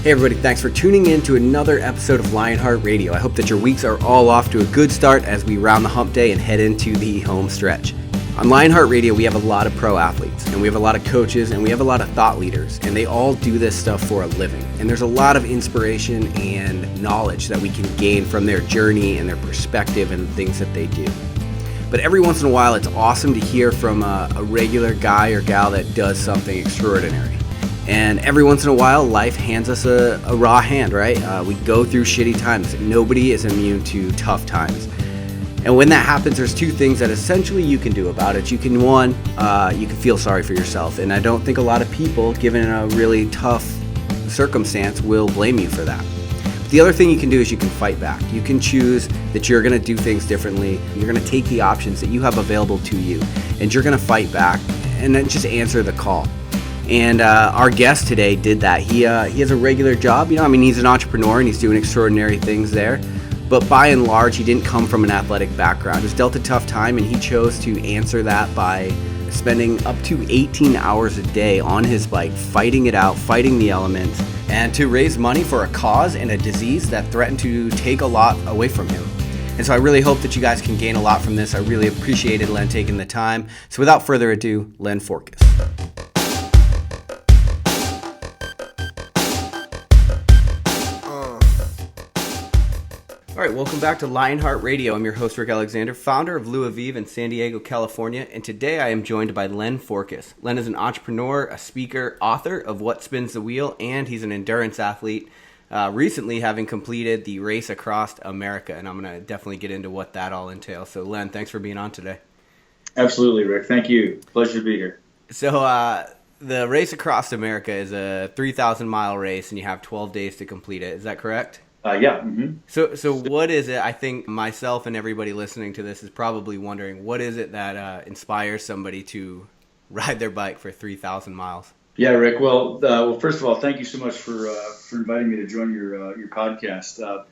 Hey everybody, thanks for tuning in to another episode of Lionheart Radio. I hope that your weeks are all off to a good start as we round the hump day and head into the home stretch. On Lionheart Radio, we have a lot of pro athletes, and we have a lot of coaches, and we have a lot of thought leaders, and they all do this stuff for a living. And there's a lot of inspiration and knowledge that we can gain from their journey and their perspective and the things that they do. But every once in a while, it's awesome to hear from a regular guy or gal that does something extraordinary. And every once in a while, life hands us a raw hand, right? We go through shitty times. Nobody is immune to tough times. And when that happens, there's two things that essentially you can do about it. You can, you can feel sorry for yourself. And I don't think a lot of people, given a really tough circumstance, will blame you for that. But the other thing you can do is you can fight back. You can choose that you're going to do things differently. You're going to take the options that you have available to you. And you're going to fight back and then just answer the call. And our guest today did that. He has a regular job, he's an entrepreneur and he's doing extraordinary things there. But by and large, he didn't come from an athletic background. He was dealt a tough time and he chose to answer that by spending up to 18 hours a day on his bike, fighting it out, fighting the elements, and to raise money for a cause and a disease that threatened to take a lot away from him. And so I really hope that you guys can gain a lot from this. I really appreciated Len taking the time. So without further ado, Len Forkas. All right, welcome back to Lionheart Radio. I'm your host, Rick Alexander, founder of Lou Aviv in San Diego, California, and today I am joined by Len Forkas. Len is an entrepreneur, a speaker, author of What Spins the Wheel, and he's an endurance athlete, recently having completed the Race Across America, and I'm going to definitely get into what that all entails. So, Len, thanks for being on today. Absolutely, Rick. Thank you. Pleasure to be here. So, the Race Across America is a 3,000-mile race, and you have 12 days to complete it. Is that correct? Yeah. Mm-hmm. So what is it? I think myself and everybody listening to this is probably wondering, what is it that inspires somebody to ride their bike for 3,000 miles? Yeah, Rick. Well, first of all, thank you so much for inviting me to join your podcast.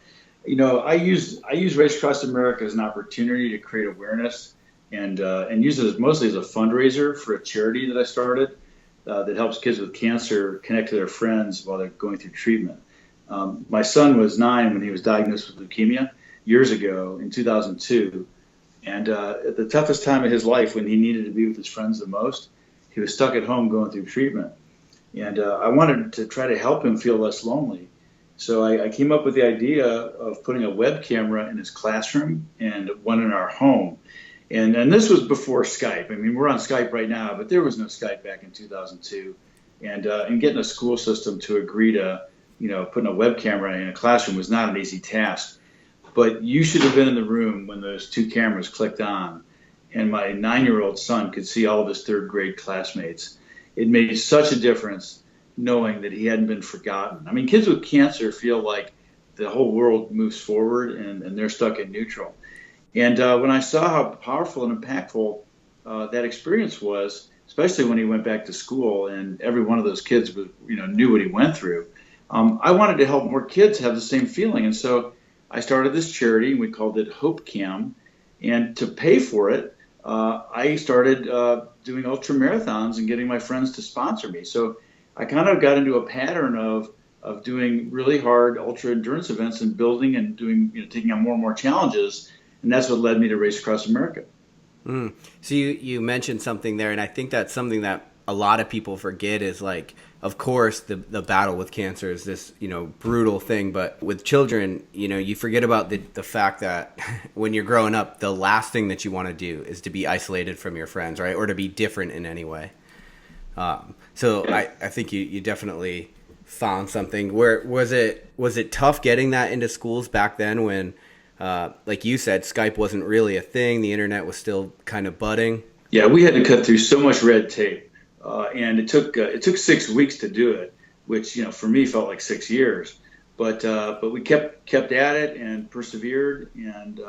I use Race Across America as an opportunity to create awareness and use it mostly as a fundraiser for a charity that I started that helps kids with cancer connect to their friends while they're going through treatment. My son was 9 when he was diagnosed with leukemia years ago in 2002. And at the toughest time of his life, when he needed to be with his friends the most, he was stuck at home going through treatment. And I wanted to try to help him feel less lonely. So I came up with the idea of putting a web camera in his classroom and one in our home. And this was before Skype. I mean, we're on Skype right now, but there was no Skype back in 2002. And getting a school system to agree to putting a web camera in a classroom was not an easy task. But you should have been in the room when those two cameras clicked on, and my 9-year-old son could see all of his third grade classmates. It made such a difference knowing that he hadn't been forgotten. I mean, kids with cancer feel like the whole world moves forward and they're stuck in neutral. And when I saw how powerful and impactful that experience was, especially when he went back to school and every one of those kids was, knew what he went through, I wanted to help more kids have the same feeling. And so I started this charity, and we called it Hope Cam. And to pay for it, I started doing ultra marathons and getting my friends to sponsor me. So I kind of got into a pattern of doing really hard ultra endurance events and building and doing, taking on more and more challenges. And that's what led me to Race Across America. So you mentioned something there, and I think that's something that a lot of people forget is, like, of course, the battle with cancer is this, brutal thing. But with children, you forget about the fact that when you're growing up, the last thing that you want to do is to be isolated from your friends, right? Or to be different in any way. So I think you definitely found something. Where was it tough getting that into schools back then when, like you said, Skype wasn't really a thing. The internet was still kind of budding. Yeah, we had to cut through so much red tape. And it took 6 weeks to do it, which for me felt like 6 years. But we kept at it and persevered. And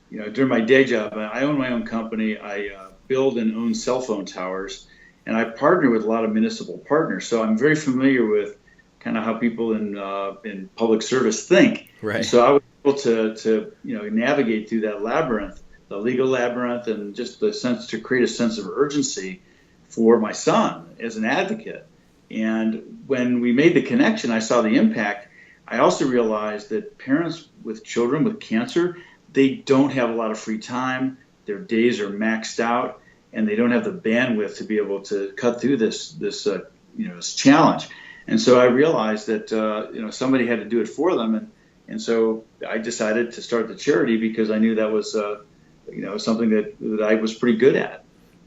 during my day job, I own my own company. I build and own cell phone towers, and I partner with a lot of municipal partners. So I'm very familiar with kind of how people in public service think. Right. So I was able to navigate through that labyrinth, the legal labyrinth, and just to create a sense of urgency for my son as an advocate. And when we made the connection, I saw the impact. I also realized that parents with children with cancer, they don't have a lot of free time. Their days are maxed out, and they don't have the bandwidth to be able to cut through this challenge. And so I realized that somebody had to do it for them, and so I decided to start the charity because I knew that was something that I was pretty good at.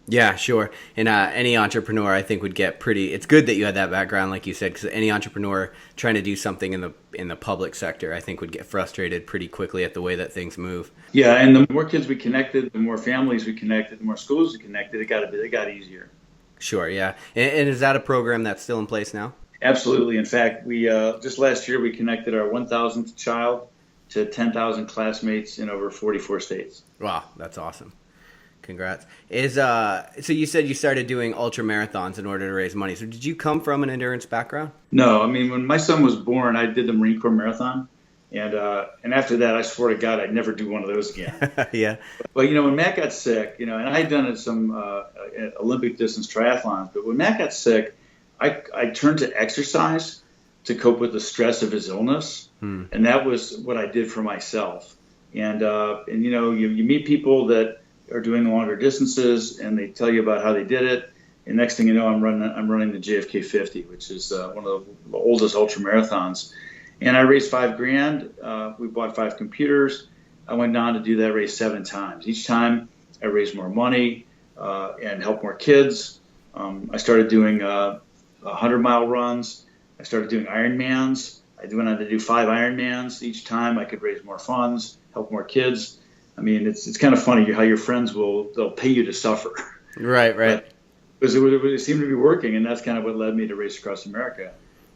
Yeah, sure. And any entrepreneur, I think, would get pretty. It's good that you had that background, like you said, because any entrepreneur trying to do something in the public sector, I think, would get frustrated pretty quickly at the way that things move. Yeah, and the more kids we connected, the more families we connected, the more schools we connected. It got easier. Sure. Yeah. And is that a program that's still in place now? Absolutely. In fact, we just last year we connected our 1,000th child to 10,000 classmates in over 44 states. Wow, that's awesome. Congrats. So you said you started doing ultra marathons in order to raise money. So did you come from an endurance background? No, I mean, when my son was born, I did the Marine Corps Marathon. And after that, I swore to God I'd never do one of those again. Yeah. But, when Matt got sick, and I had done some Olympic distance triathlons, but when Matt got sick, I turned to exercise to cope with the stress of his illness. And that was what I did for myself. And you meet people that are doing longer distances, and they tell you about how they did it. And next thing you know, I'm running the JFK 50, which is one of the oldest ultra marathons. And I raised $5,000. We bought 5 computers. I went on to do that race 7 times. Each time I raised more money and helped more kids. I started doing 100-mile runs. I started doing Ironmans. I went on to do 5 Ironmans. Each time I could raise more funds, help more kids. I mean, it's kind of funny how your friends they'll pay you to suffer. Right. Because it seemed to be working, and that's kind of what led me to Race Across America,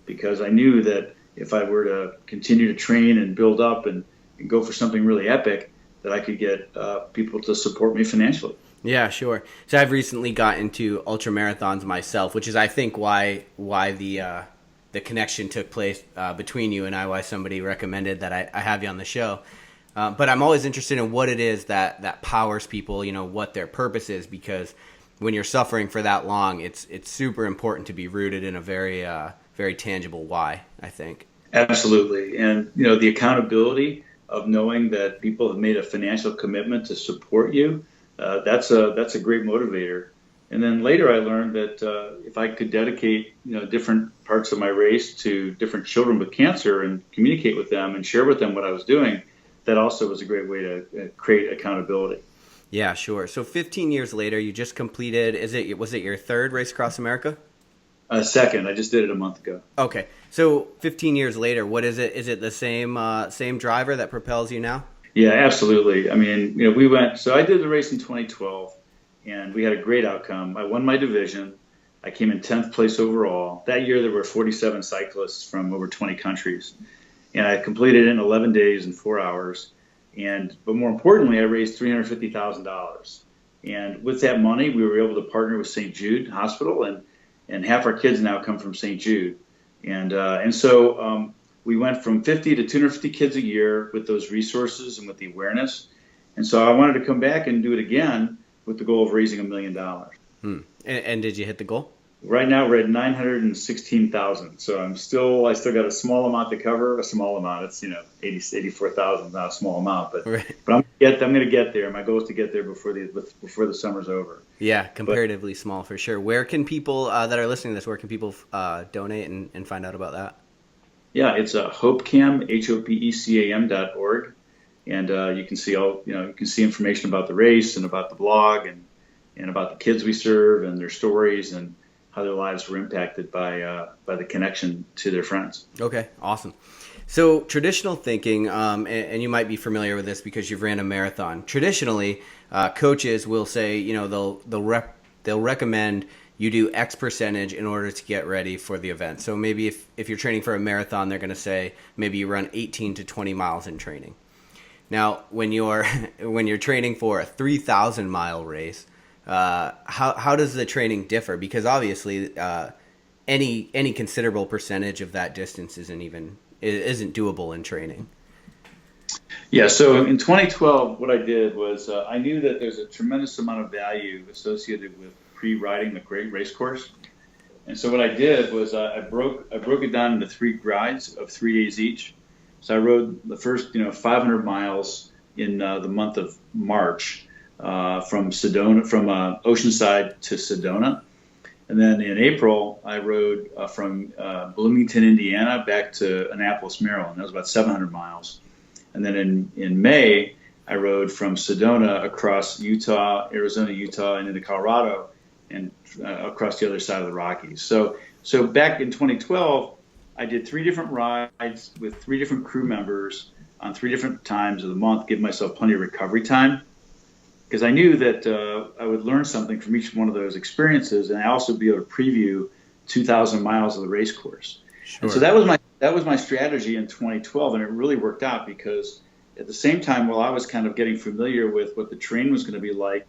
because I knew that if I were to continue to train and build up and go for something really epic, that I could get people to support me financially. Yeah, sure. So I've recently got into ultra marathons myself, which is, I think, why the connection took place between you and I, why somebody recommended that I have you on the show. But I'm always interested in what it is that powers people, what their purpose is, because when you're suffering for that long, it's super important to be rooted in a very, very tangible why, I think. Absolutely. And, the accountability of knowing that people have made a financial commitment to support you, that's a great motivator. And then later I learned that if I could dedicate, different parts of my race to different children with cancer and communicate with them and share with them what I was doing, that also was a great way to create accountability. Yeah, sure. So 15 years later, you just completed, was it your 3rd Race Across America? Second. I just did it a month ago. Okay. So 15 years later, what is it? Is it the same driver that propels you now? Yeah, absolutely. I mean, so I did the race in 2012, and we had a great outcome. I won my division. I came in 10th place overall. That year, there were 47 cyclists from over 20 countries. And I completed it in 11 days and 4 hours. But more importantly, I raised $350,000. And with that money, we were able to partner with St. Jude Hospital, and half our kids now come from St. Jude. And so we went from 50 to 250 kids a year with those resources and with the awareness. And so I wanted to come back and do it again with the goal of raising $1 million. And did you hit the goal? Right now we're at 916,000. So I still got a small amount to cover. A small amount. It's 84,000, not a small amount, but right. But I'm going to get there. My goal is to get there before the summer's over. Yeah, comparatively small for sure. Where can people that are listening to this, where can people donate and find out about that? Yeah, it's HOPECAM, HOPECAM.org, and you can see information about the race and about the blog and about the kids we serve and their stories and how their lives were impacted by the connection to their friends. Okay, awesome. So traditional thinking, and you might be familiar with this because you've ran a marathon. Traditionally, coaches will say, they'll recommend you do X percentage in order to get ready for the event. So maybe if you're training for a marathon, they're going to say maybe you run 18 to 20 miles in training. Now, when you're training for a 3,000 mile race, how does the training differ? Because obviously, any considerable percentage of that distance isn't doable in training. Yeah. So in 2012, what I did was I knew that there's a tremendous amount of value associated with pre-riding the great race course, And so what I did was I broke it down into 3 rides of 3 days each. So I rode the first 500 miles in the month of March from Oceanside to Sedona. And then in April, I rode from Bloomington, Indiana, back to Annapolis, Maryland. That was about 700 miles. And then in May, I rode from Sedona across Arizona, Utah, and into Colorado, and across the other side of the Rockies. So back in 2012, I did 3 different rides with 3 different crew members on 3 different times of the month, give myself plenty of recovery time, because I knew that I would learn something from each one of those experiences, and I also be able to preview 2,000 miles of the race course. Sure. And so that was my strategy in 2012, and it really worked out, because at the same time, while I was kind of getting familiar with what the terrain was going to be like,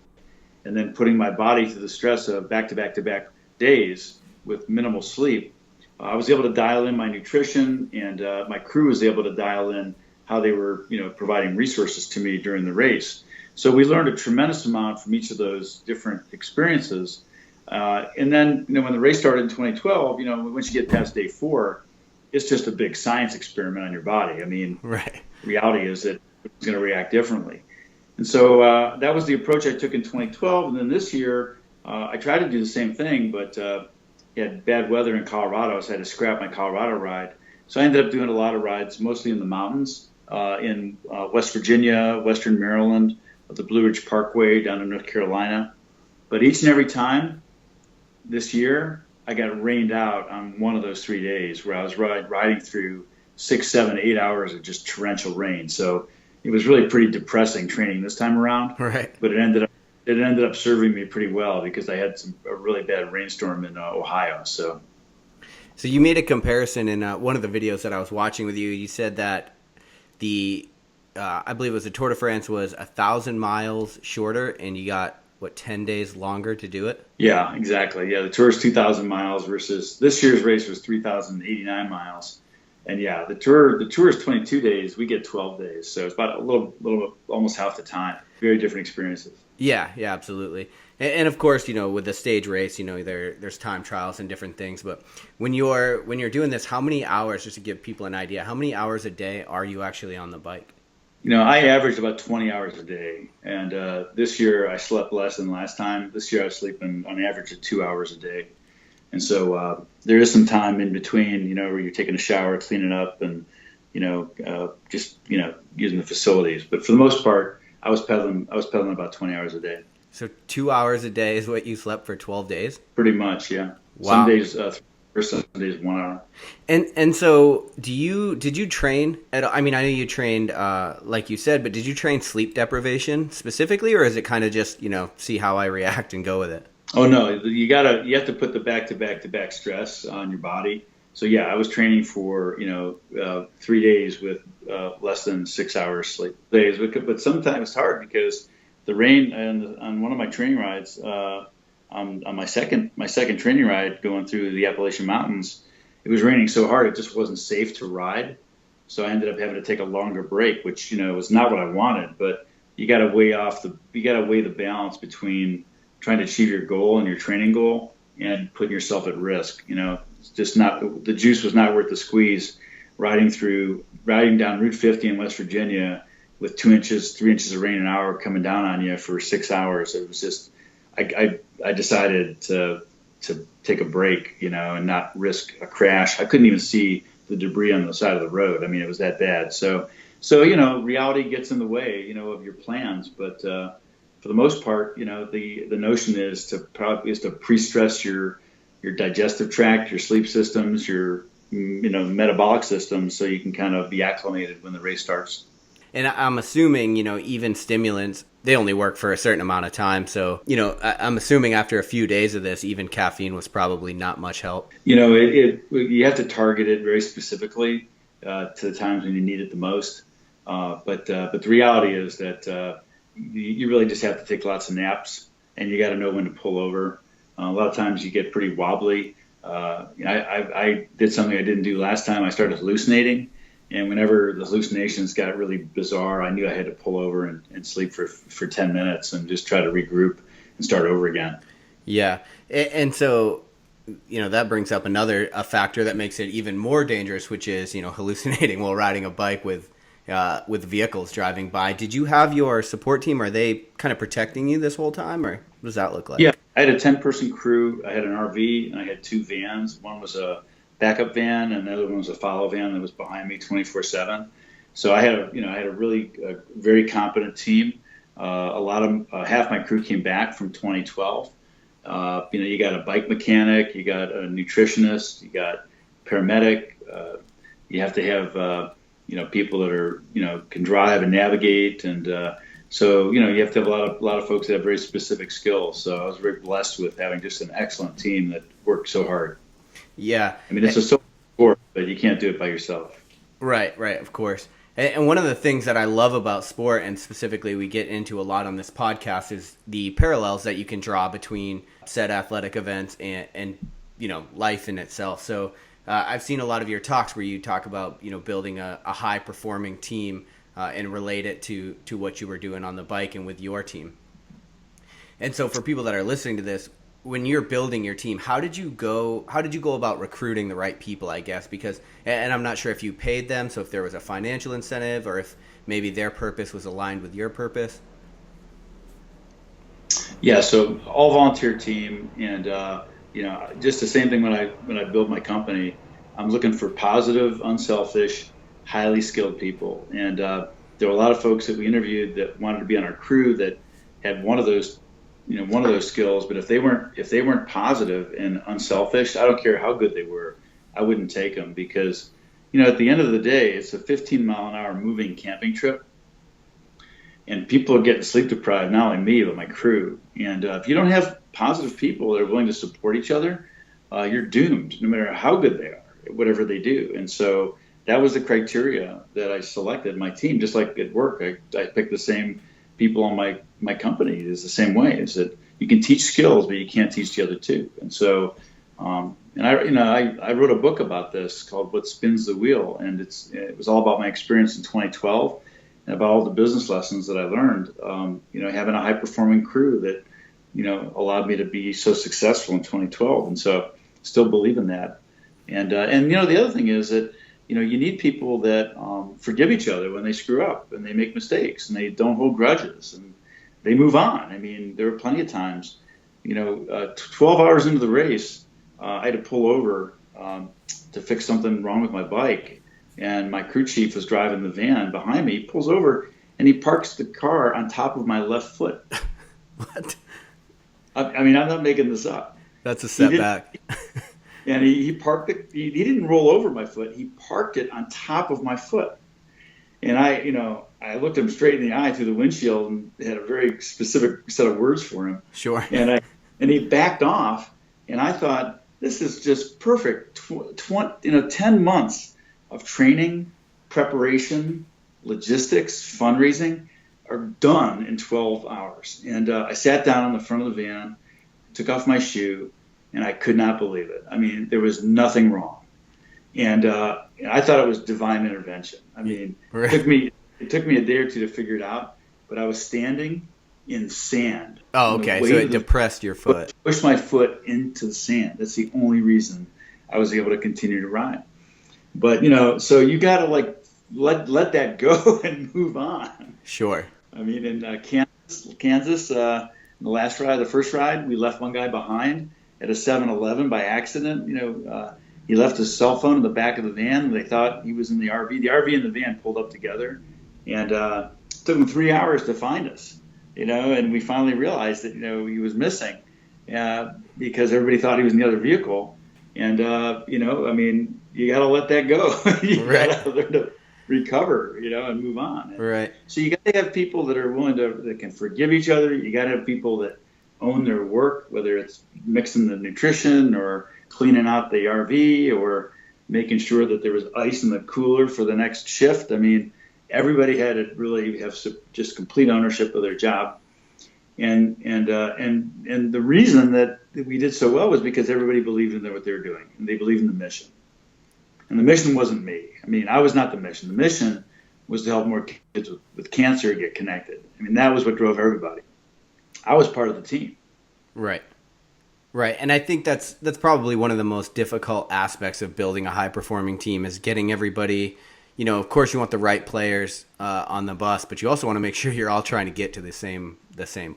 and then putting my body through the stress of back-to-back-to-back days with minimal sleep, I was able to dial in my nutrition, and my crew was able to dial in how they were, providing resources to me during the race. So we learned a tremendous amount from each of those different experiences. And then, when the race started in 2012, once you get past day 4, it's just a big science experiment on your body. I mean, right. Reality is that it's going to react differently. And so that was the approach I took in 2012. And then this year, I tried to do the same thing, but we had bad weather in Colorado, so I had to scrap my Colorado ride. So I ended up doing a lot of rides, mostly in the mountains, in West Virginia, Western Maryland, the Blue Ridge Parkway down in North Carolina. But each and every time this year, I got rained out on one of those 3 days, where I was riding through 6, 7, 8 hours of just torrential rain. So it was really pretty depressing training this time around. Right. But it ended up serving me pretty well, because I had a really bad rainstorm in Ohio. So you made a comparison in one of the videos that I was watching with you. You said that I believe it was the Tour de France was 1,000 miles shorter, and you got 10 days longer to do it? Yeah, exactly. Yeah, the Tour is 2,000 miles versus this year's race was 3,089 miles. And yeah, the tour is 22 days. We get 12 days. So it's about a little almost half the time. Very different experiences. Yeah, absolutely. And of course, with the stage race, there's time trials and different things. But when you're doing this, how many hours, just to give people an idea, how many hours a day are you actually on the bike? I averaged about 20 hours a day. And this year I slept less than last time. This year I was sleeping on average of 2 hours a day. And so there is some time in between, where you're taking a shower, cleaning up, and, just, using the facilities. But for the most part, I was pedaling about 20 hours a day. So 2 hours a day is what you slept for 12 days? Pretty much, yeah. Wow. Some days, some days 1 hour. And so did you train I know you trained, like you said, but did you train sleep deprivation specifically, or is it kind of just, see how I react and go with it? Oh no, you have to put the back-to-back stress on your body. So yeah, I was training for 3 days with less than 6 hours sleep days. But sometimes it's hard, because the rain on one of my training rides, on my second training ride going through the Appalachian Mountains, it was raining so hard it just wasn't safe to ride. So I ended up having to take a longer break, which was not what I wanted. But you got to weigh the balance between trying to achieve your goal and your training goal and putting yourself at risk. It's just the juice was not worth the squeeze. Riding down Route 50 in West Virginia with 3 inches of rain an hour coming down on you for 6 hours. It was just, I decided to take a break, and not risk a crash. I couldn't even see the debris on the side of the road. I mean, it was that bad. So reality gets in the way, of your plans. But for the most part, the notion is to pre-stress your digestive tract, your sleep systems, your metabolic systems, so you can kind of be acclimated when the race starts. And I'm assuming, even stimulants, they only work for a certain amount of time. So, I'm assuming after a few days of this, even caffeine was probably not much help. You have to target it very specifically to the times when you need it the most. But the reality is that you really just have to take lots of naps, and you got to know when to pull over. A lot of times you get pretty wobbly. I did something I didn't do last time. I started hallucinating. And whenever the hallucinations got really bizarre, I knew I had to pull over and sleep for 10 minutes and just try to regroup and start over again. Yeah. And so that brings up a factor that makes it even more dangerous, which is, hallucinating while riding a bike with vehicles driving by. Did you have your support team? Are they kind of protecting you this whole time, or what does that look Yeah, like? I had a 10-person crew. I had an RV and I had two vans. One was a backup van and the other one was a follow van that was behind me 24/7. So I had a really very competent team. Half my crew came back from 2012. You got a bike mechanic, you got a nutritionist, you got paramedic. You have to have people that are can drive and navigate, and you have to have a lot of folks that have very specific skills. So I was very blessed with having just an excellent team that worked so hard. Yeah. I mean, it's a social sport, but you can't do it by yourself. Right, of course. And one of the things that I love about sport, and specifically we get into a lot on this podcast, is the parallels that you can draw between said athletic events and life in itself. So I've seen a lot of your talks where you talk about building a high performing team and relate it to what you were doing on the bike and with your team. And so for people that are listening to this, when you're building your team, how did you go about recruiting the right people, I guess? Because, and I'm not sure if you paid them, so if there was a financial incentive or if maybe their purpose was aligned with your purpose. Yeah, so all volunteer team, and just the same thing when I build my company. I'm looking for positive, unselfish, highly skilled people, and there were a lot of folks that we interviewed that wanted to be on our crew that had one of those skills. But if they weren't positive and unselfish, I don't care how good they were, I wouldn't take them, because at the end of the day, it's a 15-mile-an-hour moving camping trip. And people are getting sleep deprived, not only me, but my crew. And if you don't have positive people that are willing to support each other, you're doomed, no matter how good they are, whatever they do. And so that was the criteria that I selected my team. Just like at work, I picked the same people on my company. It's the same way. Is that you can teach skills, but you can't teach the other two. And so, I wrote a book about this called "What Spins the Wheel," and it was all about my experience in 2012. And about all the business lessons that I learned, having a high-performing crew that, allowed me to be so successful in 2012. And so still believe in that. And the other thing is that, you need people that forgive each other when they screw up and they make mistakes and they don't hold grudges and they move on. I mean, there were plenty of times, 12 hours into the race, I had to pull over to fix something wrong with my bike. And my crew chief was driving the van behind me. He pulls over and he parks the car on top of my left foot. What? I mean, I'm not making this up. That's a setback. And he parked it. He didn't roll over my foot. He parked it on top of my foot. And I looked him straight in the eye through the windshield and had a very specific set of words for him. Sure. And he backed off. And I thought, this is just perfect. 10 months of training, preparation, logistics, fundraising are done in 12 hours. And I sat down in the front of the van, took off my shoe, and I could not believe it. I mean, there was nothing wrong. And I thought it was divine intervention. I mean, right. It took me a day or two to figure it out, but I was standing in sand. Oh, okay. So it depressed your foot. Pushed my foot into the sand. That's the only reason I was able to continue to ride. But, so you got to let that go and move on. Sure. I mean, in Kansas, the first ride, we left one guy behind at a 7-Eleven by accident. He left his cell phone in the back of the van. They thought he was in the RV. The RV and the van pulled up together, and it took him 3 hours to find us. And we finally realized that, he was missing because everybody thought he was in the other vehicle. And, you got to let that go. You right. got to learn to recover, and move on. Right. So you got to have people that are that can forgive each other. You got to have people that own their work, whether it's mixing the nutrition or cleaning out the RV or making sure that there was ice in the cooler for the next shift. I mean, everybody had to really have just complete ownership of their job. And the reason that we did so well was because everybody believed in what they were doing, and they believed in the mission. And the mission wasn't me. I mean, I was not the mission. The mission was to help more kids with cancer get connected. I mean, that was what drove everybody. I was part of the team. Right. Right. And I think that's probably one of the most difficult aspects of building a high performing team is getting everybody, of course you want the right players on the bus, but you also want to make sure you're all trying to get to the same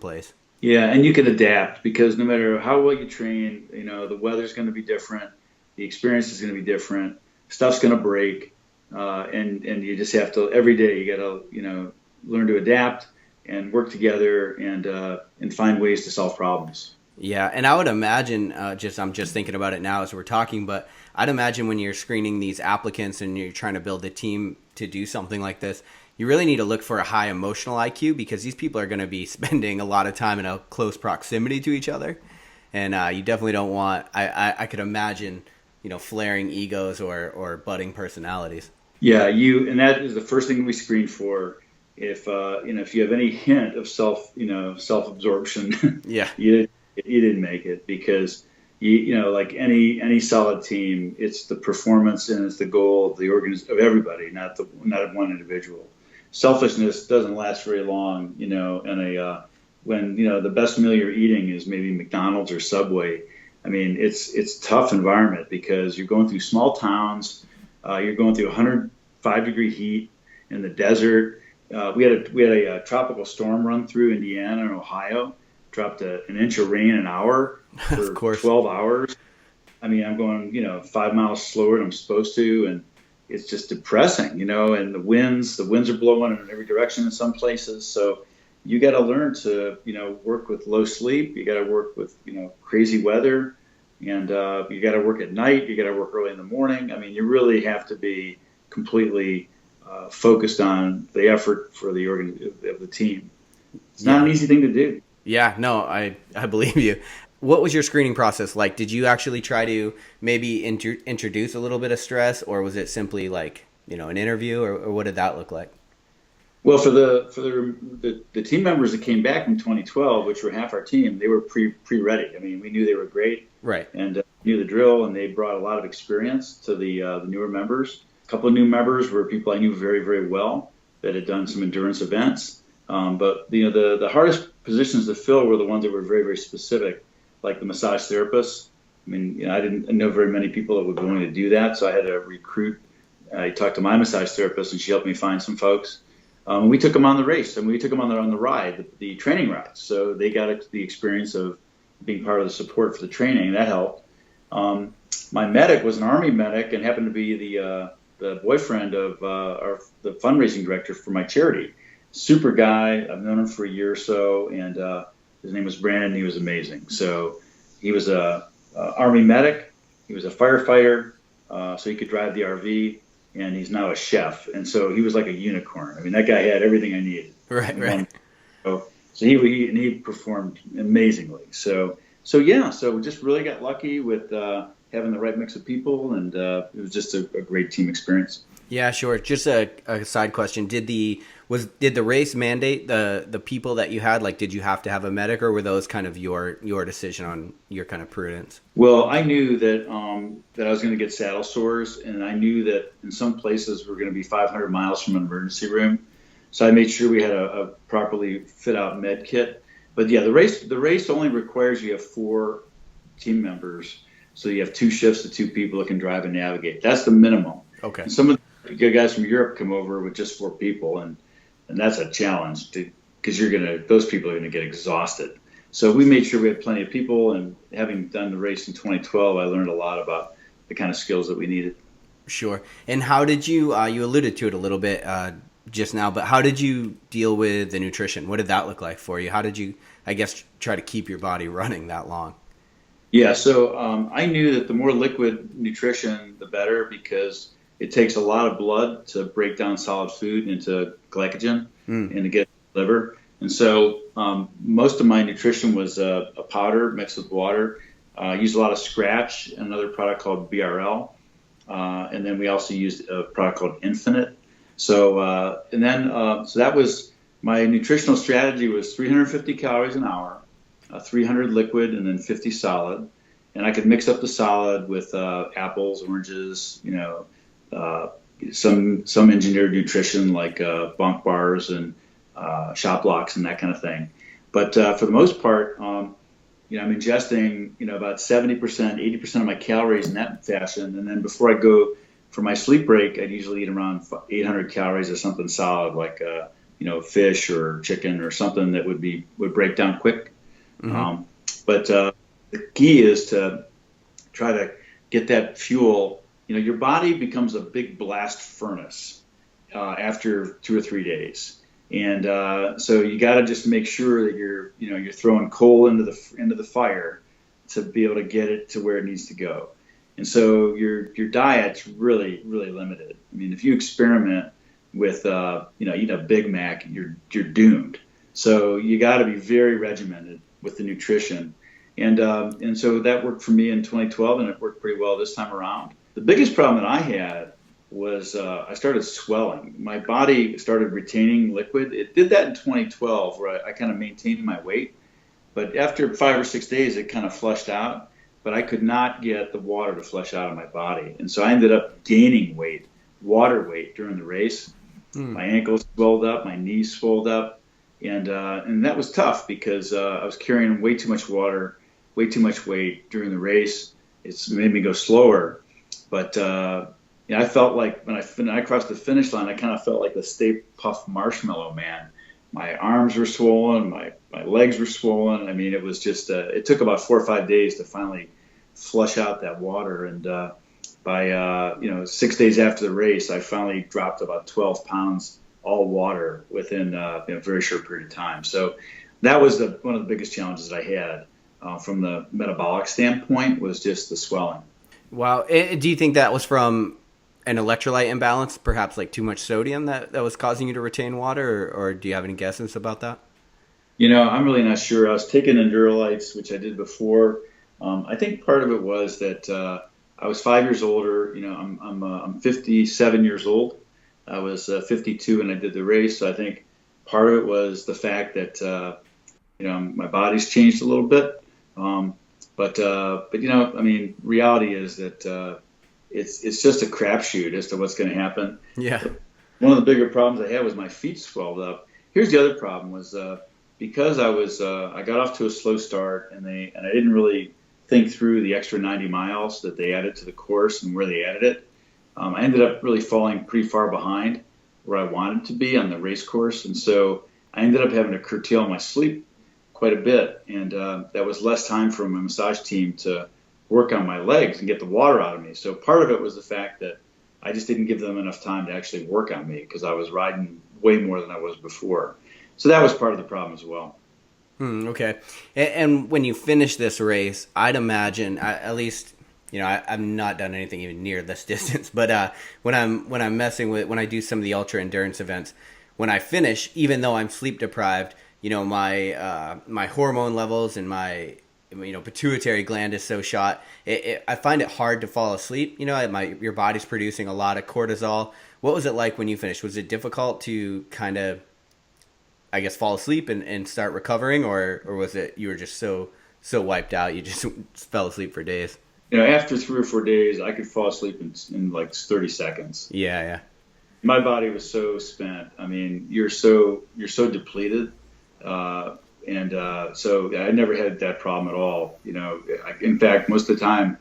place. Yeah, and you can adapt because no matter how well you train, the weather's going to be different, the experience is going to be different, stuff's going to break, and you just have to every day you got to learn to adapt and work together and find ways to solve problems. Yeah, and I would imagine, I'm just thinking about it now as we're talking, but I'd imagine when you're screening these applicants and you're trying to build a team to do something like this, you really need to look for a high emotional IQ because these people are going to be spending a lot of time in a close proximity to each other. And you definitely don't want, I could imagine, flaring egos or budding personalities. Yeah, and that is the first thing we screen for. If you have any hint of self-absorption, yeah, you didn't make it because like any solid team, it's the performance and it's the goal of the of everybody, not of one individual. Selfishness doesn't last very long, when the best meal you're eating is maybe McDonald's or Subway. I mean, it's a tough environment because you're going through small towns, you're going through 105-degree heat in the desert. We had a tropical storm run through Indiana and Ohio. Dropped an inch of rain an hour for 12 hours. I mean, I'm going, 5 miles slower than I'm supposed to, and it's just depressing, and the winds are blowing in every direction in some places. So you got to learn to, work with low sleep. You got to work with, crazy weather, and you got to work at night. You got to work early in the morning. I mean, you really have to be completely focused on the effort for the team. It's not an easy thing to do. Yeah, no, I believe you. What was your screening process like? Did you actually try to maybe introduce a little bit of stress, or was it simply like, an interview, or what did that look like? Well, for the team members that came back in 2012, which were half our team, they were pre-ready. I mean, we knew they were great, right, and knew the drill, and they brought a lot of experience to the newer members. A couple of new members were people I knew very, very well that had done some endurance events. But the hardest positions to fill were the ones that were very, very specific, like the massage therapist. I mean, I didn't know very many people that were willing to do that, so I had to recruit. I talked to my massage therapist, and she helped me find some folks. We took them on the race, and we took them on the ride, the training ride. So they got the experience of being part of the support for the training. That helped. My medic was an Army medic and happened to be the boyfriend of the fundraising director for my charity. Super guy. I've known him for a year or so, and his name was Brandon. He was amazing. So he was a Army medic. He was a firefighter, so he could drive the RV, and he's now a chef. And so he was like a unicorn. I mean, that guy had everything I needed. Right. So he performed amazingly. So we just really got lucky with having the right mix of people, and it was just a great team experience. Yeah, sure. Just a side question. Did the race mandate the people that you had? Like, did you have to have a medic, or were those kind of your decision on your kind of prudence? Well, I knew that I was going to get saddle sores, and I knew that in some places we're going to be 500 miles from an emergency room. So I made sure we had a properly fit out med kit. But yeah, the race only requires you have 4 team members. So you have 2 shifts of 2 people that can drive and navigate. That's the minimum. Okay. And some of the good guys from Europe come over with just 4 people, and that's a challenge because those people are gonna get exhausted. So we made sure we had plenty of people, and having done the race in 2012, I learned a lot about the kind of skills that we needed. Sure. And how did you alluded to it a little bit just now, but how did you deal with the nutrition? What did that look like for you? How did you, I guess, try to keep your body running that long? Yeah, so I knew that the more liquid nutrition, the better, because it takes a lot of blood to break down solid food into glycogen and to get liver. And so most of my nutrition was a powder mixed with water. I used a lot of Scratch and another product called BRL. And then we also used a product called Infinite. So that was my nutritional strategy was 350 calories an hour, 300 liquid, and then 50 solid. And I could mix up the solid with apples, oranges, some engineered nutrition like Bonk bars and shop locks and that kind of thing. But for the most part, I'm ingesting, about 70%, 80% of my calories in that fashion. And then before I go for my sleep break, I'd usually eat around 800 calories of something solid like, fish or chicken or something that would break down quick. Mm-hmm. But the key is to try to get that fuel. Your body becomes a big blast furnace after 2 or 3 days, and so you got to just make sure that you're throwing coal into the fire to be able to get it to where it needs to go. And so your diet's really really limited. I mean, if you experiment with eating a Big Mac, you're doomed. So you got to be very regimented with the nutrition. And so that worked for me in 2012, and it worked pretty well this time around. The biggest problem that I had was I started swelling. My body started retaining liquid. It did that in 2012, where I kind of maintained my weight. But after 5 or 6 days, it kind of flushed out. But I could not get the water to flush out of my body. And so I ended up gaining weight, water weight, during the race. My ankles swelled up, my knees swelled up. And that was tough because I was carrying way too much water, way too much weight during the race. It's made me go slower. But I felt like when I crossed the finish line, I kind of felt like the Stay Puft Marshmallow Man. My arms were swollen, my legs were swollen. I mean, it was just it took about 4 or 5 days to finally flush out that water. And by 6 days after the race, I finally dropped about 12 pounds all water within a very short period of time. So that was one of the biggest challenges that I had from the metabolic standpoint, was just the swelling. Wow. Do you think that was from an electrolyte imbalance, perhaps like too much sodium that was causing you to retain water, or do you have any guesses about that? I'm really not sure. I was taking endurolytes, which I did before. I think part of it was that I was 5 years older. I'm 57 years old. I was 52 when I did the race. So I think part of it was the fact that my body's changed a little bit. But I mean, reality is that it's just a crapshoot as to what's going to happen. Yeah. One of the bigger problems I had was my feet swelled up. Here's the other problem was because I got off to a slow start, and I didn't really think through the extra 90 miles that they added to the course and where they added it. I ended up really falling pretty far behind where I wanted to be on the race course, and so I ended up having to curtail my sleep quite a bit, and that was less time for my massage team to work on my legs and get the water out of me. So part of it was the fact that I just didn't give them enough time to actually work on me because I was riding way more than I was before. So that was part of the problem as well. Okay. And when you finish this race, I'd imagine, at least, I've not done anything even near this distance, but when I do some of the ultra endurance events, when I finish, even though I'm sleep deprived, my hormone levels and my pituitary gland is so shot, I find it hard to fall asleep. Your body's producing a lot of cortisol. What was it like when you finished? Was it difficult to kind of, I guess, fall asleep and start recovering, or was it you were just so wiped out you just fell asleep for days? After 3 or 4 days, I could fall asleep in like 30 seconds. Yeah. My body was so spent. I mean, you're so depleted. So I never had that problem at all. In fact, most of the time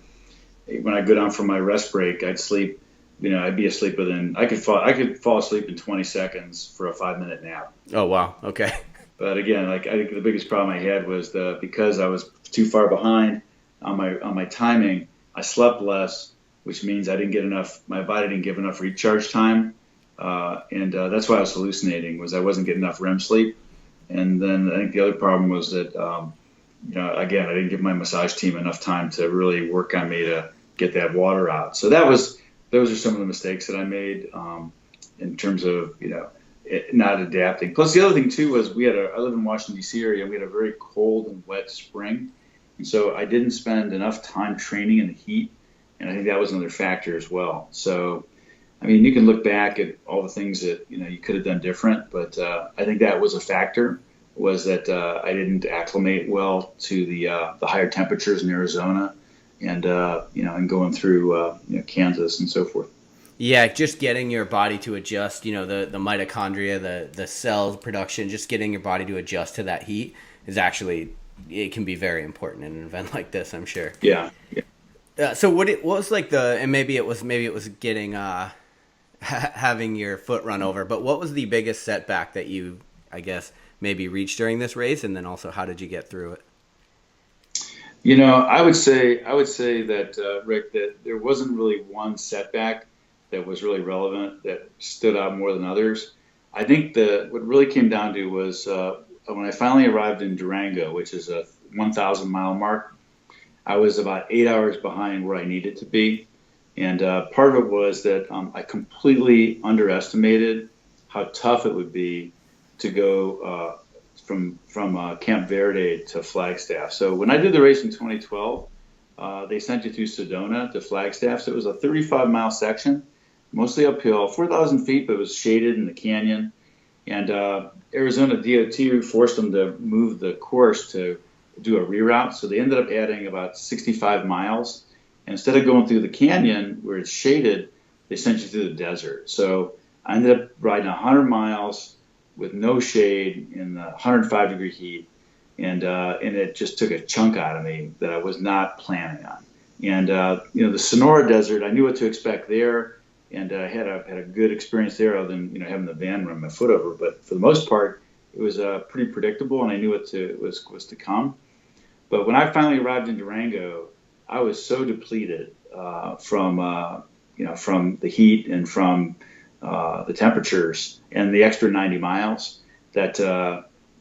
when I go down for my rest break, I'd sleep, I'd be asleep I could fall asleep in 20 seconds for a 5-minute nap. Oh, wow. Okay. But again, I think the biggest problem I had was because I was too far behind on my timing, I slept less, which means my body didn't give enough recharge time. And that's why I was hallucinating, was I wasn't getting enough REM sleep. And then I think the other problem was that, again, I didn't give my massage team enough time to really work on me to get that water out. So those are some of the mistakes that I made in terms of, not adapting. Plus the other thing too was I live in Washington, D.C. area, and we had a very cold and wet spring. And so I didn't spend enough time training in the heat. And I think that was another factor as well. So, I mean, you can look back at all the things that, you could have done different, but I think that was a factor, was that I didn't acclimate well to the higher temperatures in Arizona and going through, Kansas and so forth. Yeah, just getting your body to adjust, the mitochondria, the cell production, just getting your body to adjust to that heat is actually it can be very important in an event like this, I'm sure. Yeah. So what was like and maybe it was getting having your foot run over, but what was the biggest setback that you, I guess, maybe reached during this race, and then also how did you get through it? I would say that Rick, that there wasn't really one setback that was really relevant that stood out more than others. I think what really came down to was when I finally arrived in Durango, which is a 1,000 mile mark. I was about 8 hours behind where I needed to be, and part of it was that I completely underestimated how tough it would be to go from Camp Verde to Flagstaff. So when I did the race in 2012, they sent you through Sedona to Flagstaff. So it was a 35-mile section, mostly uphill, 4,000 feet, but it was shaded in the canyon. And Arizona DOT forced them to move the course to do a reroute. So they ended up adding about 65 miles. And instead of going through the canyon where it's shaded, they sent you through the desert. So I ended up riding 100 miles with no shade in the 105-degree heat, and it just took a chunk out of me that I was not planning on. And the Sonora Desert, I knew what to expect there, and I had a good experience there, other than having the van run my foot over. But for the most part, it was pretty predictable, and I knew what was to come. But when I finally arrived in Durango, I was so depleted from the heat and from the temperatures and the extra 90 miles that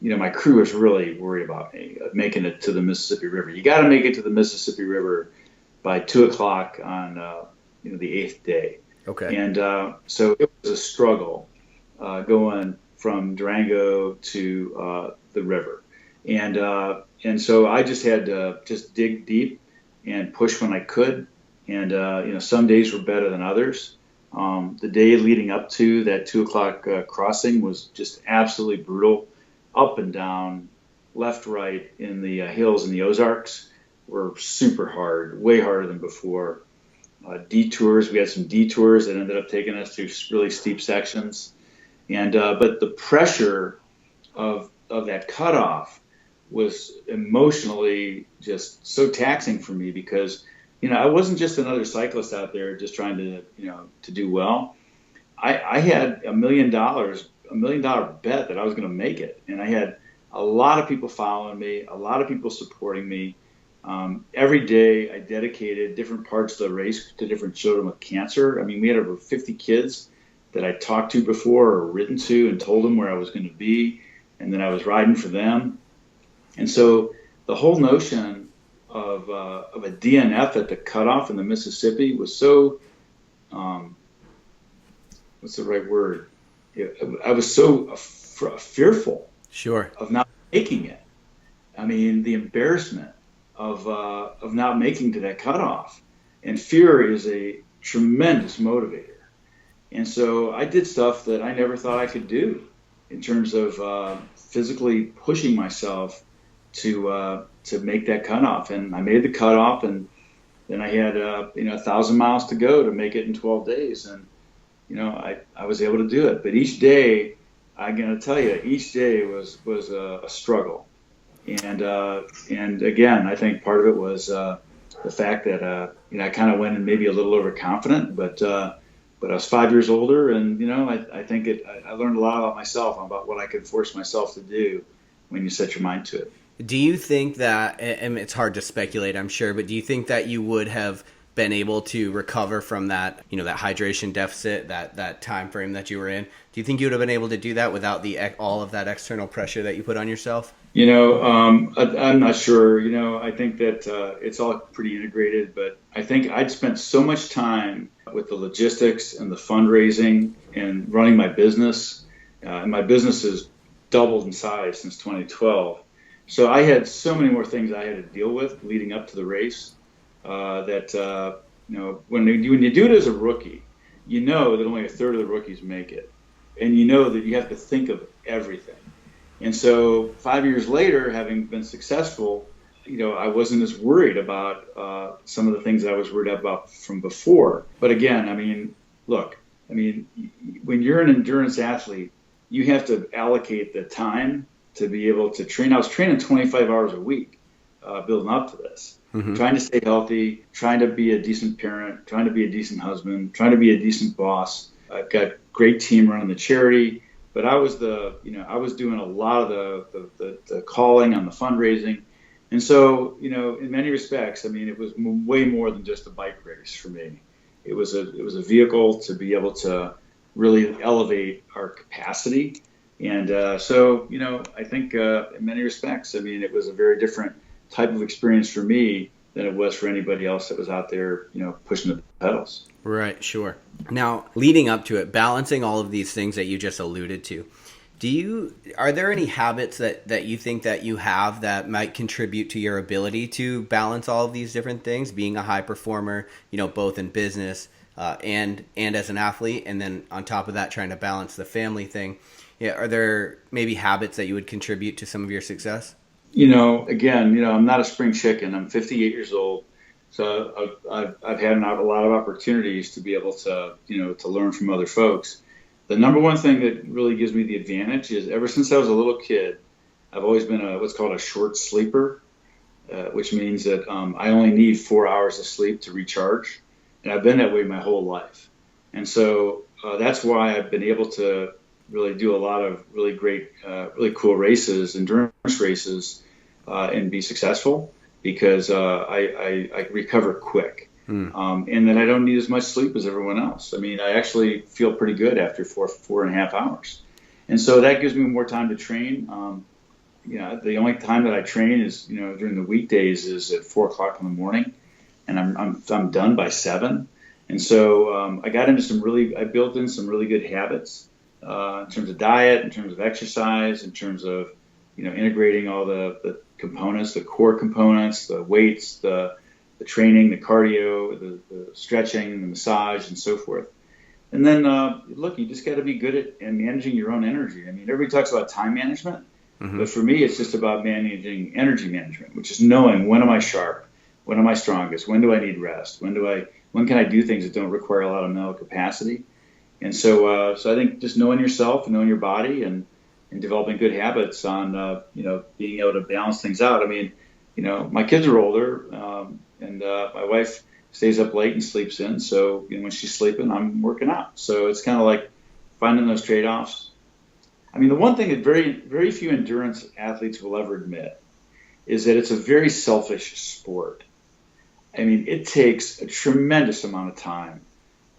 my crew was really worried about me making it to the Mississippi River. You got to make it to the Mississippi River by 2:00 on the 8th day. Okay. And so it was a struggle going from Durango to the river, and so I just had to just dig deep and push when I could. And some days were better than others. The day leading up to that 2:00 crossing was just absolutely brutal. Up and down, left, right in the hills in the Ozarks were super hard, way harder than before. Detours, we had some detours that ended up taking us through really steep sections. And but the pressure of that cutoff was emotionally just so taxing for me because I wasn't just another cyclist out there just trying to do well. I had $1 million bet that I was going to make it, and I had a lot of people following me, a lot of people supporting me. Every day, I dedicated different parts of the race to different children with cancer. I mean, we had over 50 kids that I talked to before or written to and told them where I was going to be, and then I was riding for them. And so the whole notion of a DNF at the cutoff in the Mississippi was so, what's the right word? I was so fearful of not making it. I mean, the embarrassment of not making to that cutoff. And fear is a tremendous motivator. And so I did stuff that I never thought I could do in terms of physically pushing myself to make that cutoff. And I made the cutoff, and then I had 1,000 miles to go to make it in 12 days. And I was able to do it. But each day, I'm going to tell you, each day was a struggle. And again, I think part of it was the fact that I kind of went in maybe a little overconfident, but I was 5 years older, and I think I learned a lot about myself, about what I could force myself to do when you set your mind to it. Do you think that, and it's hard to speculate, I'm sure, but do you think that you would have been able to recover from that, that hydration deficit, that time frame that you were in? Do you think you would have been able to do that without all of that external pressure that you put on yourself? I'm not sure. I think that it's all pretty integrated, but I think I'd spent so much time with the logistics and the fundraising and running my business. And my business has doubled in size since 2012. So I had so many more things I had to deal with leading up to the race that when you do it as a rookie, that only a third of the rookies make it. And that you have to think of everything. And so 5 years later, having been successful, I wasn't as worried about some of the things I was worried about from before. But again, when you're an endurance athlete, you have to allocate the time to be able to train. I was training 25 hours a week, building up to this, trying to stay healthy, trying to be a decent parent, trying to be a decent husband, trying to be a decent boss. I've got great team running the charity, but I was doing a lot of the calling on the fundraising. And so, in many respects, I mean, it was way more than just a bike race for me. It was a vehicle to be able to really elevate our capacity. And I think in many respects, I mean, it was a very different type of experience for me than it was for anybody else that was out there, pushing the pedals. Right, sure. Now, leading up to it, balancing all of these things that you just alluded to, are there any habits that you think that you have that might contribute to your ability to balance all of these different things, being a high performer, both in business and as an athlete, and then on top of that, trying to balance the family thing? Yeah, are there maybe habits that you would contribute to some of your success? Again, I'm not a spring chicken. I'm 58 years old. So I've had a lot of opportunities to be able to, to learn from other folks. The number one thing that really gives me the advantage is ever since I was a little kid, I've always been what's called a short sleeper, which means that I only need 4 hours of sleep to recharge. And I've been that way my whole life. And so that's why I've been able to really do a lot of really great, really cool races, endurance races, and be successful because I recover quick. And then I don't need as much sleep as everyone else. I mean, I actually feel pretty good after 4.5 hours. And so that gives me more time to train. The only time that I train is, during the weekdays is at 4:00 in the morning, and I'm done by 7. And so I built in some really good habits in terms of diet, in terms of exercise, in terms of, integrating all the components, the core components, the weights, the training, the cardio, the stretching, the massage, and so forth. And then, you just got to be good at managing your own energy. I mean, everybody talks about time management, but for me, it's just about managing energy management, which is knowing when am I sharp, when am I strongest, when do I need rest, when can I do things that don't require a lot of mental capacity. And so I think just knowing yourself and knowing your body and developing good habits on, being able to balance things out. I mean, my kids are older, and my wife stays up late and sleeps in. So, when she's sleeping, I'm working out. So it's kind of like finding those trade-offs. I mean, the one thing that very, very few endurance athletes will ever admit is that it's a very selfish sport. I mean, it takes a tremendous amount of time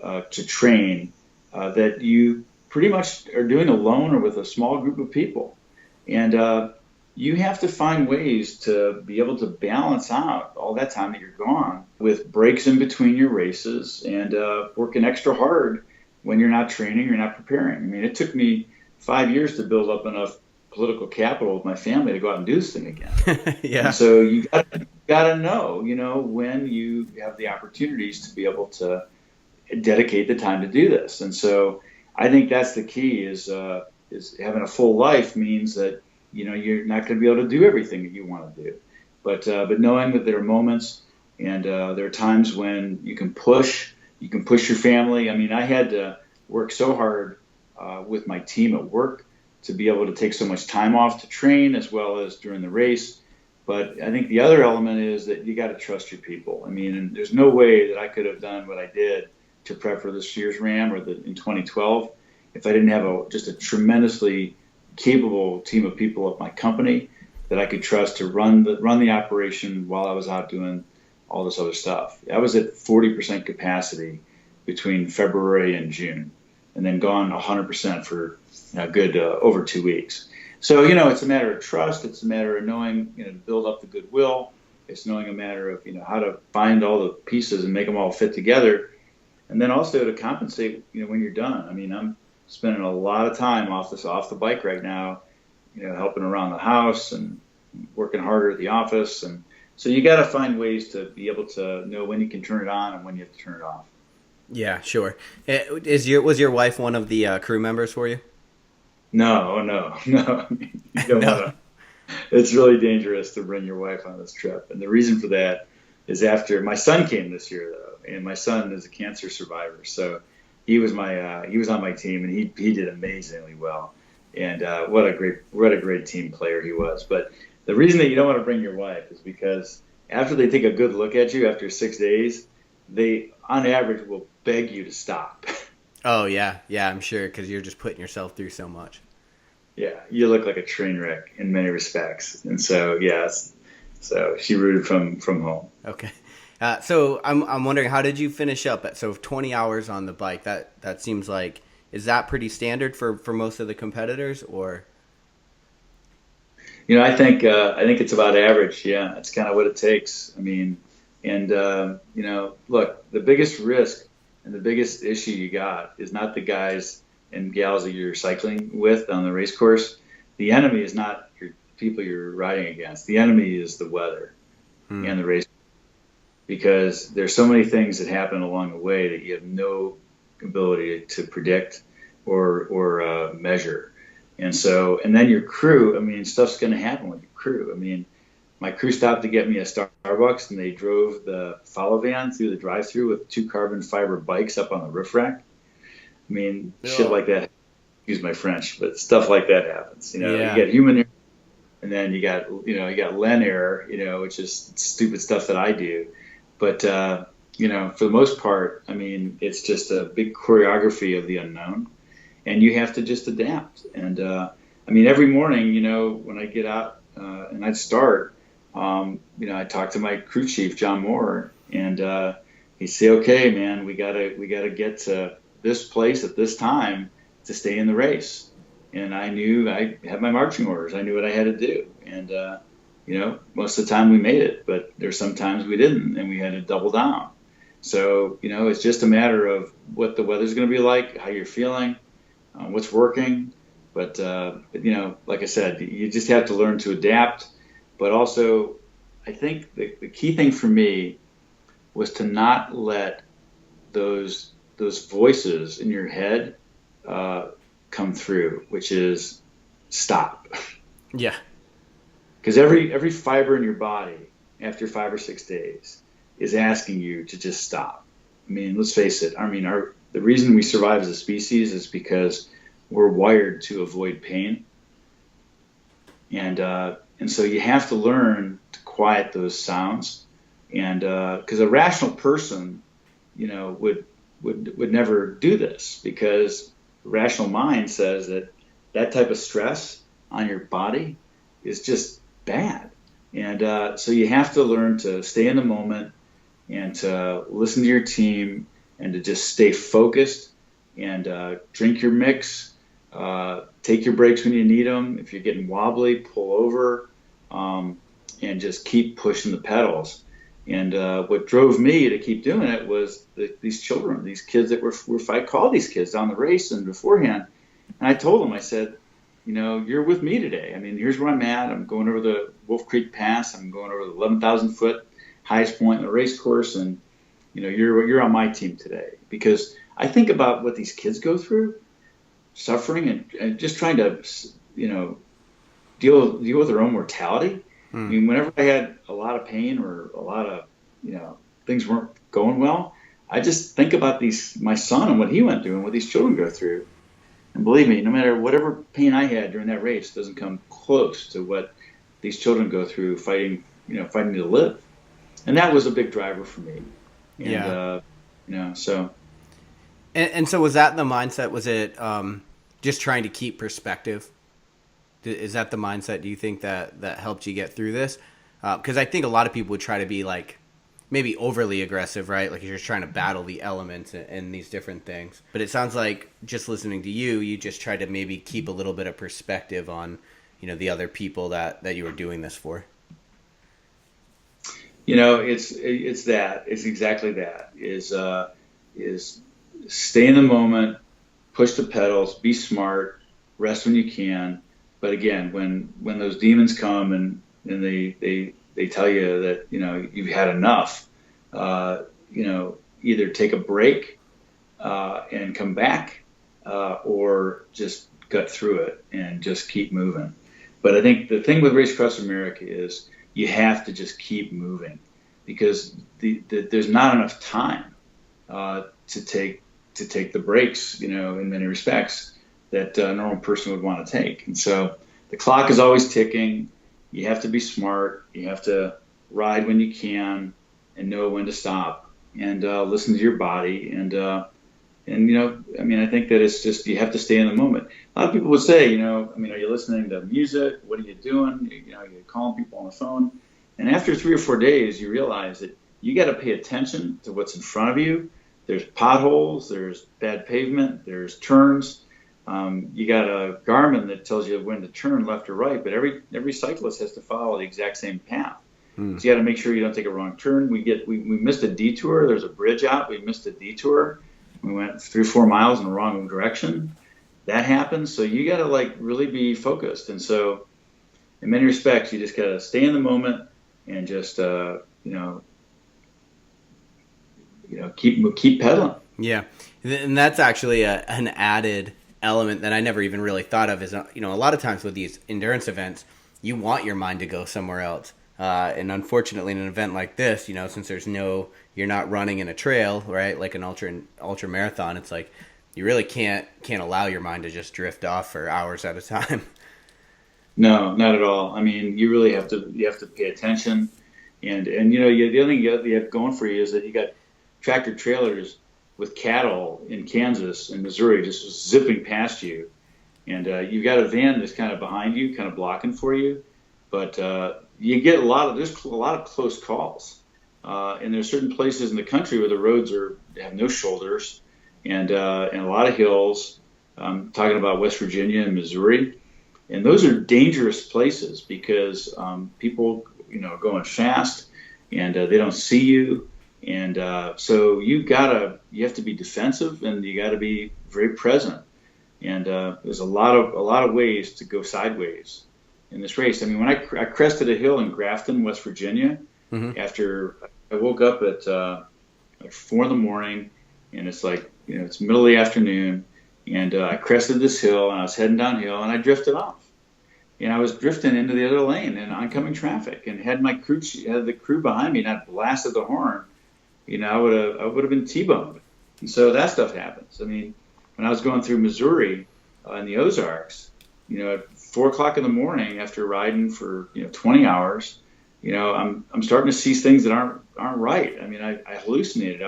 to train that you pretty much are doing alone or with a small group of people. And you have to find ways to be able to balance out all that time that you're gone with breaks in between your races and working extra hard when you're not training, you're not preparing. I mean, it took me 5 years to build up enough political capital with my family to go out and do this thing again. Yeah. And so you got to know, when you have the opportunities to be able to dedicate the time to do this. And so I think that's the key is having a full life means that, you're not going to be able to do everything that you want to do, but knowing that there are moments and there are times when you can push your family. I mean, I had to work so hard with my team at work to be able to take so much time off to train as well as during the race. But I think the other element is that you got to trust your people. I mean, and there's no way that I could have done what I did to prep for this year's Ram in 2012 if I didn't have just a tremendously capable team of people at my company that I could trust to run the operation while I was out doing all this other stuff. I was at 40% capacity between February and June, and then gone 100% for a good over 2 weeks. So, it's a matter of trust. It's a matter of knowing, to build up the goodwill. It's knowing a matter of, how to find all the pieces and make them all fit together. And then also to compensate, when you're done. I mean, I'm spending a lot of time off the bike right now, helping around the house and working harder at the office. And so you got to find ways to be able to know when you can turn it on and when you have to turn it off. Yeah, sure. Was your wife one of the crew members for you? No. You don't want to. It's really dangerous to bring your wife on this trip. And the reason for that is after my son came this year, though, and my son is a cancer survivor. So he was on my team, and he did amazingly well. And what a great team player he was. But the reason that you don't want to bring your wife is because after they take a good look at you after 6 days, they on average will beg you to stop. Oh yeah, yeah, I'm sure because you're just putting yourself through so much. Yeah, you look like a train wreck in many respects. And so yes, so she rooted from home. Okay. So I'm wondering, how did you finish up at 20 hours on the bike? That seems like, is that pretty standard for most of the competitors, or? I think it's about average. Yeah, it's kind of what it takes. I mean, and look, the biggest risk and the biggest issue you got is not the guys and gals that you're cycling with on the race course. The enemy is not your people you're riding against. The enemy is the weather Hmm. and the race, because there's so many things that happen along the way that you have no ability to predict or measure. And so, and then your crew, I mean, stuff's going to happen with your crew. I mean, my crew stopped to get me a Starbucks, and they drove the follow van through the drive-through with two carbon fiber bikes up on the roof rack. I mean, shit Oh, like that. Excuse my French, but stuff like that happens. You yeah. get human error, and then you got Len error, which is stupid stuff that I do. But for the most part, I mean, it's just a big choreography of the unknown, and you have to just adapt. And I mean, every morning, when I get out and I'd start, I talk to my crew chief, John Moore, and he'd say, "Okay, man, we gotta get to this place at this time to stay in the race." And I knew I had my marching orders. I knew what I had to do, and most of the time we made it, but there's sometimes we didn't, and we had to double down. So it's just a matter of what the weather's going to be like, how you're feeling, what's working. But like I said, you just have to learn to adapt. But also, I think the key thing for me was to not let those voices in your head uh, come through, which is stop. Yeah. Because every fiber in your body after 5 or 6 days is asking you to just stop. I mean, let's face it. I mean, the reason we survive as a species is because we're wired to avoid pain, and so you have to learn to quiet those sounds. And because a rational person, would never do this, because the rational mind says that that type of stress on your body is just bad. And so you have to learn to stay in the moment and to listen to your team and to just stay focused and drink your mix. Take your breaks when you need them. If you're getting wobbly, pull over, and just keep pushing the pedals. And what drove me to keep doing it was these children, these kids that I called these kids on the race and beforehand. And I told them, I said, you're with me today. I mean, here's where I'm at. I'm going over the Wolf Creek Pass. I'm going over the 11,000 foot highest point in the race course. And, you're on my team today, because I think about what these kids go through, suffering and just trying to, deal with their own mortality. I Hmm. mean, whenever I had a lot of pain or a lot of, things weren't going well, I just think about my son and what he went through and what these children go through. And believe me, no matter whatever pain I had during that race doesn't come close to what these children go through fighting to live. And that was a big driver for me. And, Yeah. so And so was that the mindset? Was it just trying to keep perspective? Is that the mindset? Do you think that helped you get through this? Because I think a lot of people would try to be like maybe overly aggressive, right? Like you're just trying to battle the elements and these different things. But it sounds like just listening to you just try to maybe keep a little bit of perspective on, the other people that you were doing this for. it's exactly that is stay in the moment, push the pedals, be smart, rest when you can. But again, when those demons come and they tell you that you've had enough, either take a break and come back, or just gut through it and just keep moving. But I think the thing with Race Across America is you have to just keep moving, because there's not enough time to take the breaks, in many respects. that a normal person would want to take. And so the clock is always ticking. You have to be smart. You have to ride when you can and know when to stop and listen to your body. And I think that it's just, you have to stay in the moment. A lot of people would say, are you listening to music? What are you doing? You're calling people on the phone. And after 3 or 4 days, you realize that you got to pay attention to what's in front of you. There's potholes, there's bad pavement, there's turns. You got a Garmin that tells you when to turn left or right, but every cyclist has to follow the exact same path. So you got to make sure you don't take a wrong turn. We missed a detour. There's a bridge out. We missed a detour. We went 3 or 4 miles in the wrong direction. That happens. So you got to really be focused. And so in many respects, you just got to stay in the moment and just, keep pedaling. Yeah. And that's actually an added element that I never even really thought of is, a lot of times with these endurance events, you want your mind to go somewhere else. And unfortunately, in an event like this, since you're not running in a trail, right? Like an ultra marathon, it's like you really can't allow your mind to just drift off for hours at a time. No, not at all. I mean, you really have to pay attention, and the other thing you have going for you is that you got tractor trailers with cattle in Kansas and Missouri just zipping past you, and you've got a van that's kind of behind you, kind of blocking for you, but you get there's a lot of close calls, and there's certain places in the country where the roads have no shoulders, and a lot of hills. I'm talking about West Virginia and Missouri. And those are dangerous places because people, are going fast and they don't see you. And so you have to be defensive and you got to be very present. And there's a lot of ways to go sideways in this race. I mean, when I crested a hill in Grafton, West Virginia, after I woke up at 4 a.m, and it's it's middle of the afternoon. And I crested this hill, and I was heading downhill, and I drifted off. And I was drifting into the other lane in oncoming traffic, and had the crew behind me, and I blasted the horn. I would have been T-boned. And so that stuff happens. I mean, when I was going through Missouri in the Ozarks, at 4 o'clock in the morning after riding for 20 hours, I'm starting to see things that aren't right. I mean, I hallucinated.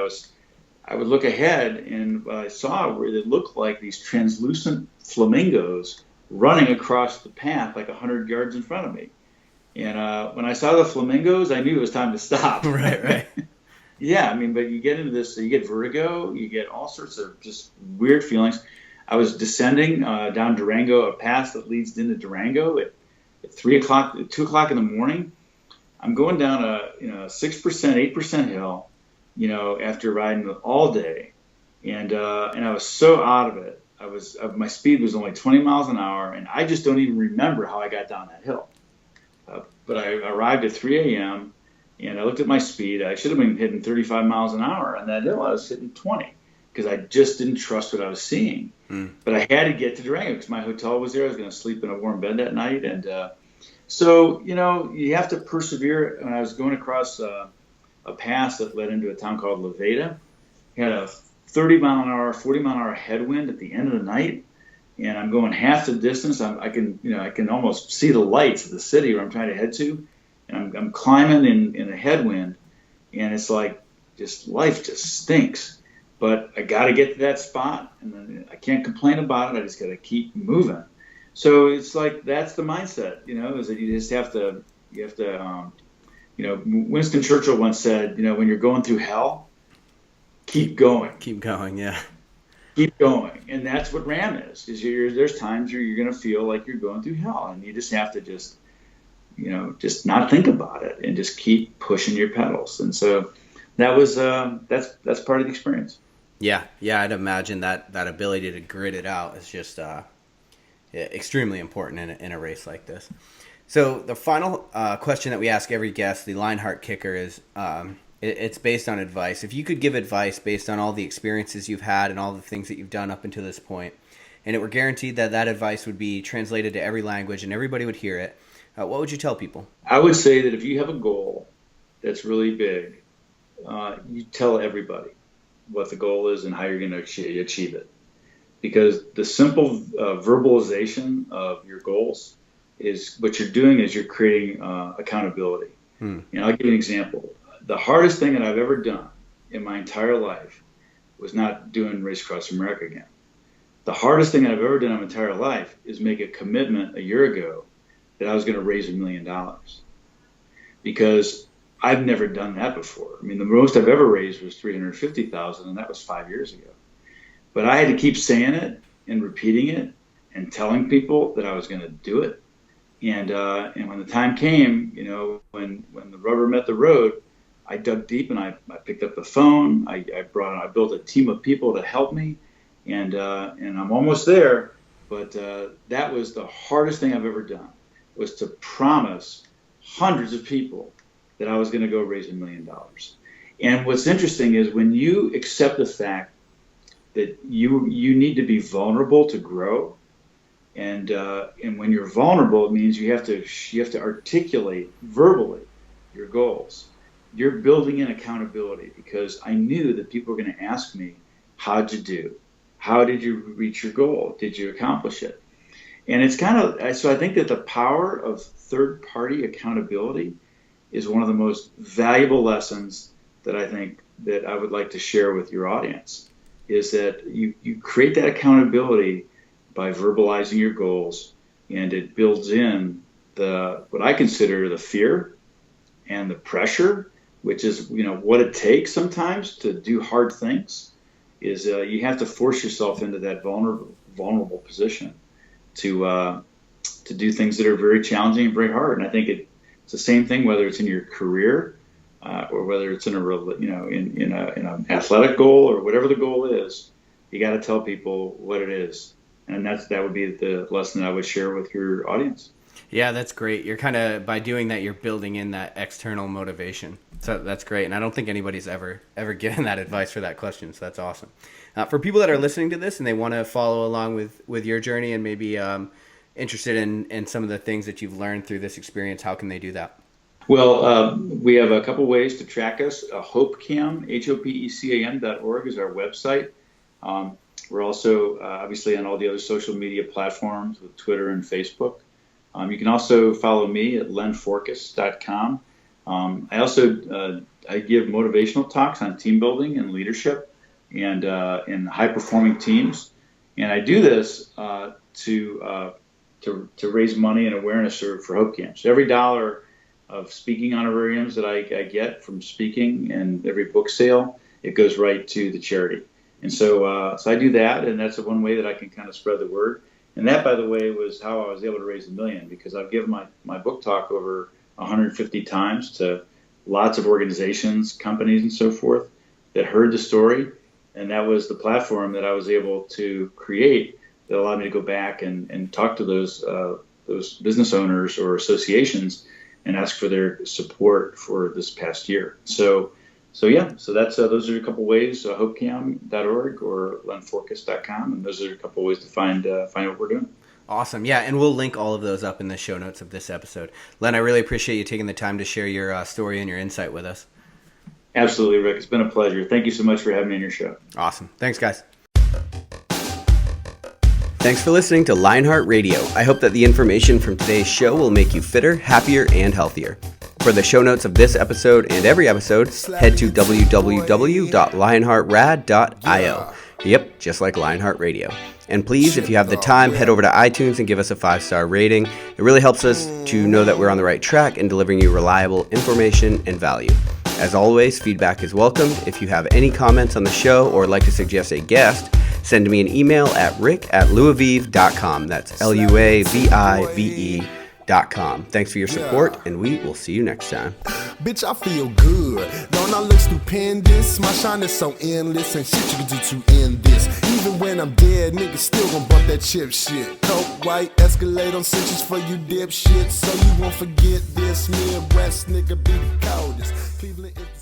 I would look ahead, and I saw where they looked like these translucent flamingos running across the path 100 yards in front of me. And when I saw the flamingos, I knew it was time to stop. Right. Yeah, I mean, but you get into this, you get vertigo, you get all sorts of just weird feelings. I was descending down Durango, a path that leads into Durango at 2 o'clock in the morning. I'm going down a 6%, 8% hill. After riding all day, and I was so out of it. My speed was only 20 miles an hour, and I just don't even remember how I got down that hill. But I arrived at 3 a.m. and I looked at my speed. I should have been hitting 35 miles an hour on that hill. I was hitting 20 because I just didn't trust what I was seeing. But I had to get to Durango because my hotel was there. I was going to sleep in a warm bed that night, and so you have to persevere. When I was going across a pass that led into a town called Levada. Had a 30 mile an hour, 40 mile an hour headwind at the end of the night, and I'm going half the distance. I can almost see the lights of the city where I'm trying to head to, and I'm climbing in a headwind, and it's like life just stinks. But I got to get to that spot, and then I can't complain about it. I just got to keep moving. So it's that's the mindset, is that you just have to Winston Churchill once said, when you're going through hell, keep going. Keep going, yeah. Keep going. And that's what RAM is there's times where you're going to feel like you're going through hell, and you just have to just not think about it and just keep pushing your pedals. And so that was, that's part of the experience. Yeah. I'd imagine that ability to grit it out is just extremely important in a race like this. So the final question that we ask every guest, the Lionheart Kicker, is it's based on advice. If you could give advice based on all the experiences you've had and all the things that you've done up until this point, and it were guaranteed that advice would be translated to every language and everybody would hear it, what would you tell people? I would say that if you have a goal that's really big, you tell everybody what the goal is and how you're going to achieve it. because the simple verbalization of your goals is what you're doing is you're creating accountability. And I'll give you an example. The hardest thing that I've ever done in my entire life was not doing Race Across America again. The hardest thing I've ever done in my entire life is make a commitment a year ago that I was going to raise $1 million, because I've never done that before. I mean, the most I've ever raised was $350,000, and that was 5 years ago. But I had to keep saying it and repeating it and telling people that I was going to do it. And when the time came, when the rubber met the road, I dug deep and I picked up the phone. I built a team of people to help me, and I'm almost there. But that was the hardest thing I've ever done, was to promise hundreds of people that I was going to go raise $1 million. And what's interesting is when you accept the fact that you need to be vulnerable to grow, and when you're vulnerable, it means you have to articulate verbally your goals. You're building in accountability, because I knew that people were going to ask me, how'd you do? How did you reach your goal? Did you accomplish it? And it's so I think that the power of third-party accountability is one of the most valuable lessons that I think that I would like to share with your audience, is that you create that accountability by verbalizing your goals, and it builds in what I consider the fear and the pressure, which is what it takes sometimes to do hard things. Is you have to force yourself into that vulnerable position to do things that are very challenging and very hard. And I think it's the same thing whether it's in your career or whether it's in in an athletic goal or whatever the goal is. You got to tell people what it is, and that would be the lesson that I would share with your audience. Yeah, that's great. You're by doing that, you're building in that external motivation. So that's great. And I don't think anybody's ever given that advice for that question. So that's awesome. For people that are listening to this and they want to follow along with your journey and maybe interested in some of the things that you've learned through this experience, how can they do that? Well, we have a couple ways to track us. HopeCam, HOPECAM.org is our website. We're also obviously on all the other social media platforms with Twitter and Facebook. You can also follow me at lenforkas.com. I also I give motivational talks on team building and leadership and in high-performing teams. And I do this to raise money and awareness for HopeCam. So every dollar of speaking honorariums that I get from speaking and every book sale, it goes right to the charity. And so I do that, and that's one way that I can kind of spread the word. And that, by the way, was how I was able to raise $1 million, because I've given my book talk over 150 times to lots of organizations, companies, and so forth that heard the story. And that was the platform that I was able to create that allowed me to go back and talk to those business owners or associations and ask for their support for this past year. So that's those are a couple ways, hopecam.org or lenforkas.com, and those are a couple ways to find what we're doing. Awesome. Yeah, and we'll link all of those up in the show notes of this episode. Len, I really appreciate you taking the time to share your story and your insight with us. Absolutely, Rick. It's been a pleasure. Thank you so much for having me on your show. Awesome. Thanks, guys. Thanks for listening to Lionheart Radio. I hope that the information from today's show will make you fitter, happier, and healthier. For the show notes of this episode and every episode, head to www.lionheartrad.io. Yep, just like Lionheart Radio. And please, if you have the time, head over to iTunes and give us a 5-star rating. It really helps us to know that we're on the right track in delivering you reliable information and value. As always, feedback is welcomed. If you have any comments on the show or would like to suggest a guest, send me an email at rick@luavive.com. That's LUAVIVE.com. Thanks for your support, and we will see you next time. Bitch, I feel good. Don't I look stupendous? My shine is so endless, and shit you can do to end this. Even when I'm dead, niggas still gon' bump that chip shit. Coke, white, Escalade on cinches for you dipshits. So you won't forget this. Midwest nigga be the coldest. Cleveland is